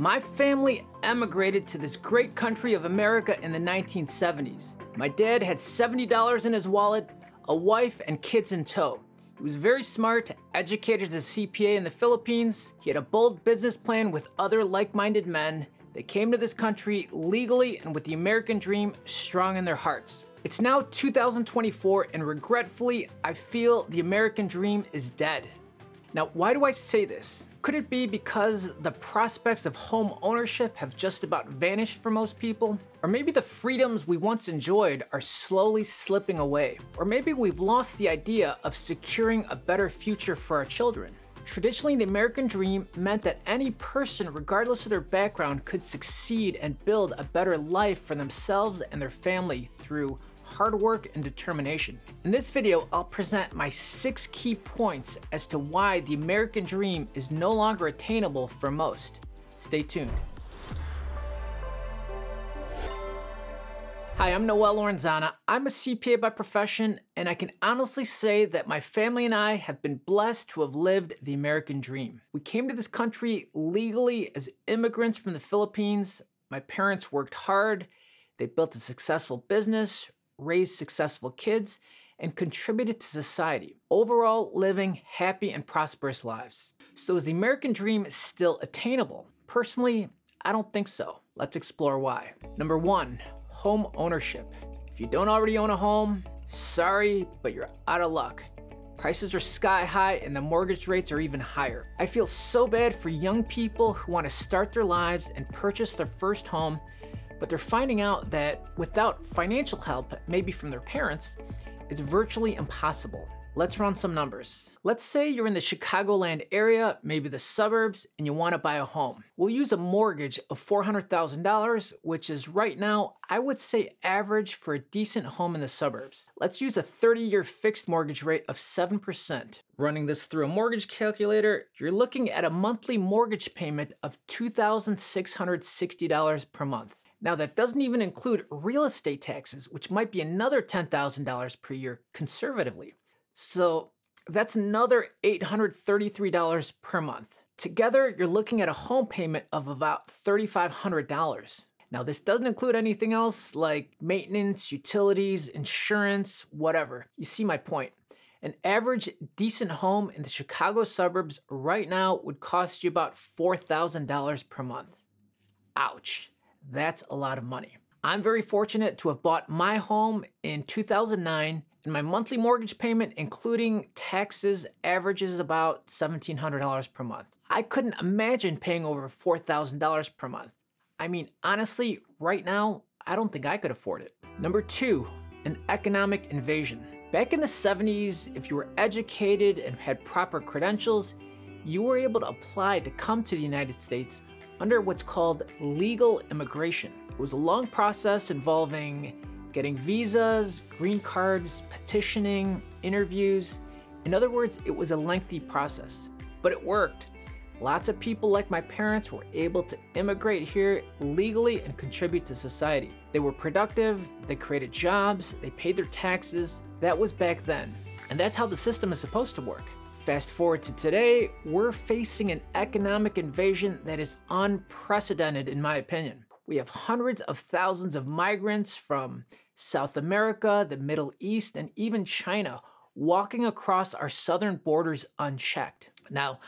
My family emigrated to this great country of America in the 1970s. My dad had $70 in his wallet, a wife, and kids in tow. He was very smart, educated as a CPA in the Philippines. He had a bold business plan with other like-minded men. They came to this country legally and with the American dream strong in their hearts. It's now 2024, and regretfully, I feel the American dream is dead. Now, why do I say this? Could it be because the prospects of home ownership have just about vanished for most people? Or maybe the freedoms we once enjoyed are slowly slipping away? Or maybe we've lost the idea of securing a better future for our children? Traditionally, the American dream meant that any person, regardless of their background, could succeed and build a better life for themselves and their family through hard work and determination. In this video, I'll present my 6 key points as to why the American dream is no longer attainable for most. Stay tuned. Hi, I'm Noel Lorenzana. I'm a CPA by profession, and I can honestly say that my family and I have been blessed to have lived the American dream. We came to this country legally as immigrants from the Philippines. My parents worked hard. They built a successful business, raised successful kids, and contributed to society, overall living happy and prosperous lives. So is the American dream still attainable? Personally, I don't think so. Let's explore why. Number 1, home ownership. If you don't already own a home, sorry, but you're out of luck. Prices are sky high and the mortgage rates are even higher. I feel so bad for young people who want to start their lives and purchase their first home, but they're finding out that without financial help, maybe from their parents, it's virtually impossible. Let's run some numbers. Let's say you're in the Chicagoland area, maybe the suburbs, and you want to buy a home. We'll use a mortgage of $400,000, which is right now, I would say average for a decent home in the suburbs. Let's use a 30-year fixed mortgage rate of 7%. Running this through a mortgage calculator, you're looking at a monthly mortgage payment of $2,660 per month. Now, that doesn't even include real estate taxes, which might be another $10,000 per year conservatively. So that's another $833 per month. Together, you're looking at a home payment of about $3,500. Now, this doesn't include anything else like maintenance, utilities, insurance, whatever. You see my point. An average decent home in the Chicago suburbs right now would cost you about $4,000 per month. Ouch. That's a lot of money. I'm very fortunate to have bought my home in 2009, and my monthly mortgage payment, including taxes, averages about $1,700 per month. I couldn't imagine paying over $4,000 per month. I mean, honestly, right now, I don't think I could afford it. Number 2, an economic invasion. Back in the 70s, if you were educated and had proper credentials, you were able to apply to come to the United States under what's called legal immigration. It was a long process involving getting visas, green cards, petitioning, interviews. In other words, it was a lengthy process, but it worked. Lots of people like my parents were able to immigrate here legally and contribute to society. They were productive, they created jobs, they paid their taxes. That was back then. And that's how the system is supposed to work. Fast forward to today, we're facing an economic invasion that is unprecedented in my opinion. We have hundreds of thousands of migrants from South America, the Middle East, and even China walking across our southern borders unchecked. Now,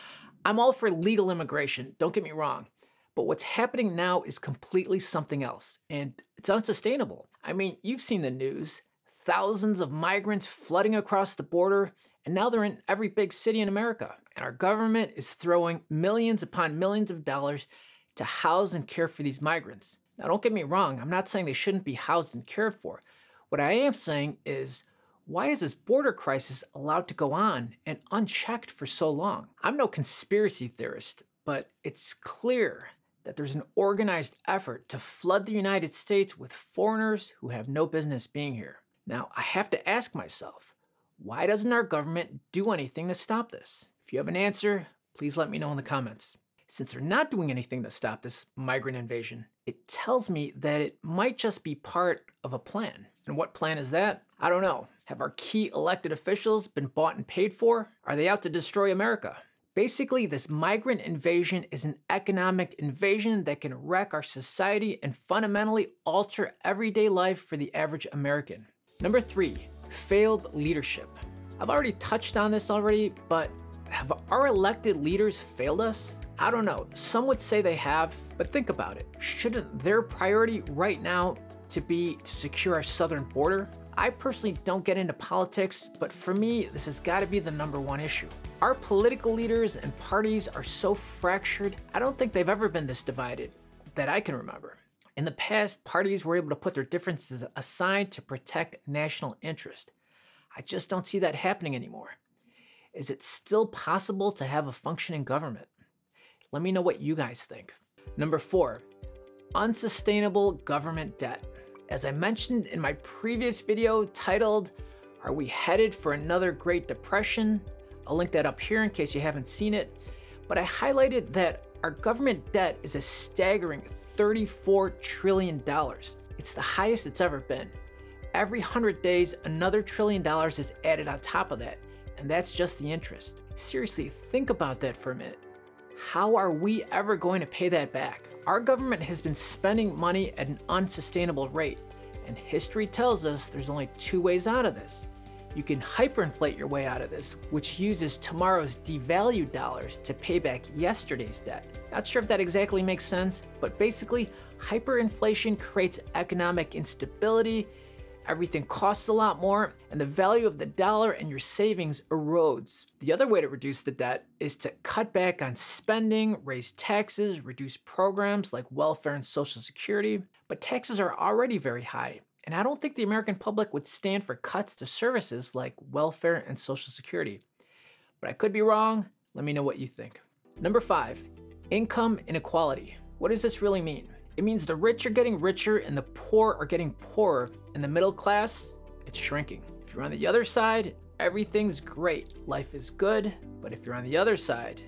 I'm all for legal immigration, don't get me wrong, but what's happening now is completely something else, and it's unsustainable. I mean, you've seen the news, thousands of migrants flooding across the border, and now they're in every big city in America. And our government is throwing millions upon millions of dollars to house and care for these migrants. Now, don't get me wrong, I'm not saying they shouldn't be housed and cared for. What I am saying is, why is this border crisis allowed to go on and unchecked for so long? I'm no conspiracy theorist, but it's clear that there's an organized effort to flood the United States with foreigners who have no business being here. Now, I have to ask myself, why doesn't our government do anything to stop this? If you have an answer, please let me know in the comments. Since they're not doing anything to stop this migrant invasion, it tells me that it might just be part of a plan. And what plan is that? I don't know. Have our key elected officials been bought and paid for? Are they out to destroy America? Basically, this migrant invasion is an economic invasion that can wreck our society and fundamentally alter everyday life for the average American. Number 3, failed leadership. I've already touched on this already, but have our elected leaders failed us? I don't know. Some would say they have, but think about it. Shouldn't their priority right now be to secure our southern border? I personally don't get into politics, but for me, this has got to be the number one issue. Our political leaders and parties are so fractured, I don't think they've ever been this divided that I can remember. In the past, parties were able to put their differences aside to protect national interest. I just don't see that happening anymore. Is it still possible to have a functioning government? Let me know what you guys think. Number 4, unsustainable government debt. As I mentioned in my previous video titled, "Are we headed for another Great Depression?" I'll link that up here in case you haven't seen it. But I highlighted that our government debt is a staggering $34 trillion. It's the highest it's ever been. Every 100 days, another $1 trillion is added on top of that, and that's just the interest. Seriously, think about that for a minute. How are we ever going to pay that back? Our government has been spending money at an unsustainable rate, and history tells us there's only 2 ways out of this. You can hyperinflate your way out of this, which uses tomorrow's devalued dollars to pay back yesterday's debt. Not sure if that exactly makes sense, but basically, hyperinflation creates economic instability, everything costs a lot more, and the value of the dollar and your savings erodes. The other way to reduce the debt is to cut back on spending, raise taxes, reduce programs like welfare and social security. But taxes are already very high, and I don't think the American public would stand for cuts to services like welfare and social security. But I could be wrong. Let me know what you think. Number 5, income inequality. What does this really mean? It means the rich are getting richer and the poor are getting poorer, and the middle class, it's shrinking. If you're on the other side, everything's great. Life is good, but if you're on the other side,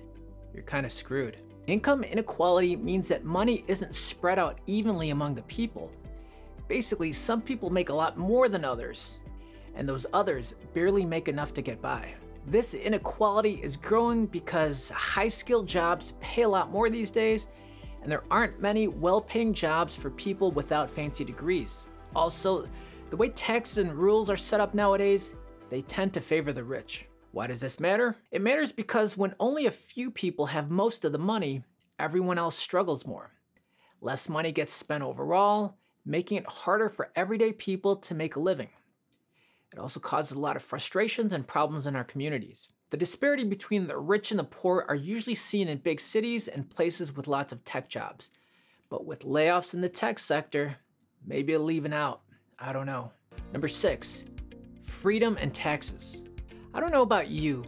you're kind of screwed. Income inequality means that money isn't spread out evenly among the people. Basically, some people make a lot more than others, and those others barely make enough to get by. This inequality is growing because high-skilled jobs pay a lot more these days, and there aren't many well-paying jobs for people without fancy degrees. Also, the way taxes and rules are set up nowadays, they tend to favor the rich. Why does this matter? It matters because when only a few people have most of the money, everyone else struggles more. Less money gets spent overall, making it harder for everyday people to make a living. It also causes a lot of frustrations and problems in our communities. The disparity between the rich and the poor are usually seen in big cities and places with lots of tech jobs. But with layoffs in the tech sector, maybe it'll even out. I don't know. Number 6, freedom and taxes. I don't know about you,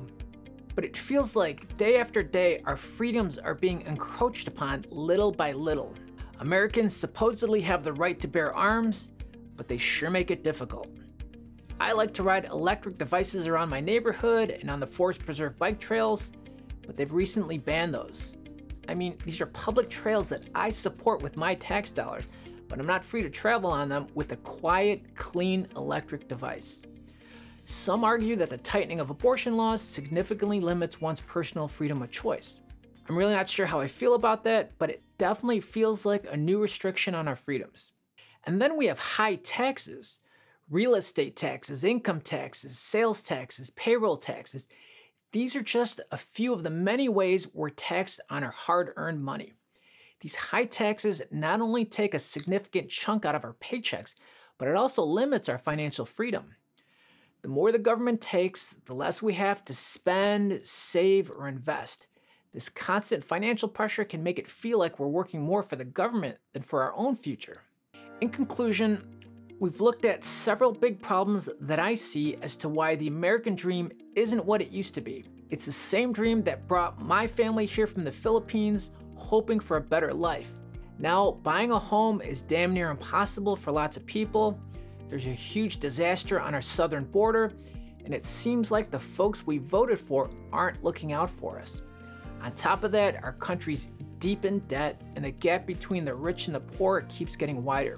but it feels like day after day our freedoms are being encroached upon little by little. Americans supposedly have the right to bear arms, but they sure make it difficult. I like to ride electric devices around my neighborhood and on the forest preserve bike trails, but they've recently banned those. I mean, these are public trails that I support with my tax dollars, but I'm not free to travel on them with a quiet, clean electric device. Some argue that the tightening of abortion laws significantly limits one's personal freedom of choice. I'm really not sure how I feel about that, but it definitely feels like a new restriction on our freedoms. And then we have high taxes. Real estate taxes, income taxes, sales taxes, payroll taxes. These are just a few of the many ways we're taxed on our hard-earned money. These high taxes not only take a significant chunk out of our paychecks, but it also limits our financial freedom. The more the government takes, the less we have to spend, save, or invest. This constant financial pressure can make it feel like we're working more for the government than for our own future. In conclusion, we've looked at several big problems that I see as to why the American dream isn't what it used to be. It's the same dream that brought my family here from the Philippines, hoping for a better life. Now, buying a home is damn near impossible for lots of people. There's a huge disaster on our southern border, and it seems like the folks we voted for aren't looking out for us. On top of that, our country's deep in debt, and the gap between the rich and the poor keeps getting wider.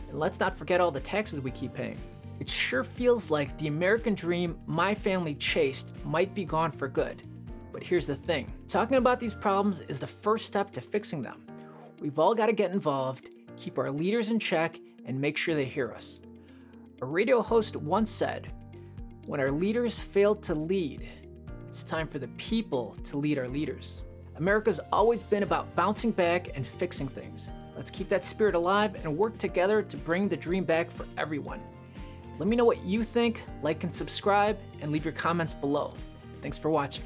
And let's not forget all the taxes we keep paying. It sure feels like the American dream my family chased might be gone for good. But here's the thing, talking about these problems is the first step to fixing them. We've all got to get involved, keep our leaders in check, and make sure they hear us. A radio host once said, "When our leaders fail to lead, it's time for the people to lead our leaders." America's always been about bouncing back and fixing things. Let's keep that spirit alive and work together to bring the dream back for everyone. Let me know what you think, like and subscribe, and leave your comments below. Thanks for watching.